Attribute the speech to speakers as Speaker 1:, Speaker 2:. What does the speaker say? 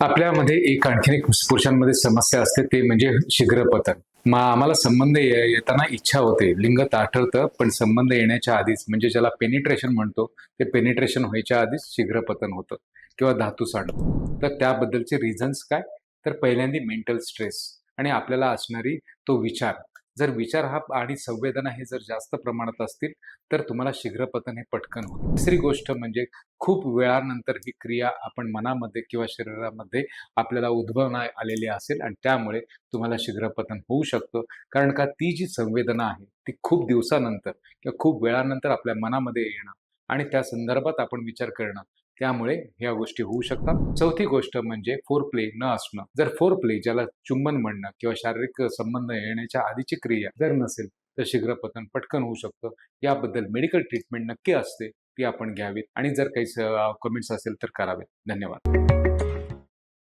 Speaker 1: आपल्यामध्ये आणखीन एक पुरुषांमध्ये समस्या असते ते म्हणजे शीघ्रपतन. आम्हाला संबंध येताना इच्छा होते, लिंग ताठरतं, पण संबंध येण्याच्या आधीच म्हणजे ज्याला पेनिट्रेशन म्हणतो, ते पेनिट्रेशन व्हायच्या आधीच शीघ्रपतन होतं किंवा धातू सांडतो. तर त्याबद्दलचे रिझन्स काय? तर पहिल्यांदा मेंटल स्ट्रेस आणि आपल्याला असणारी तो विचार. जर विचार हा आणि संवेदना हे जर जास्त प्रमाणात असतील, तर तुम्हाला शीघ्रपतन हे पटकन होतं. तिसरी गोष्ट म्हणजे खूप वेळानंतर ही क्रिया आपण मनामध्ये किंवा शरीरामध्ये आपल्याला उद्भवना आलेली असेल आणि त्यामुळे तुम्हाला शीघ्रपतन होऊ शकतं. कारण का ती जी संवेदना आहे ती खूप दिवसानंतर किंवा खूप वेळानंतर आपल्या मनामध्ये येणं आणि त्या संदर्भात आपण विचार करणं, त्यामुळे ह्या गोष्टी होऊ शकतात. चौथी गोष्ट म्हणजे फोरप्ले न असणं. जर फोरप्ले ज्याला चुंबन म्हणणं किंवा शारीरिक संबंध येण्याच्या आधीची क्रिया जर नसेल तर शीघ्रपतन पटकन होऊ शकतं. याबद्दल मेडिकल ट्रीटमेंट नक्की असते, ती आपण घ्यावीत आणि जर काही कमेंट्स असेल तर करावेत. धन्यवाद.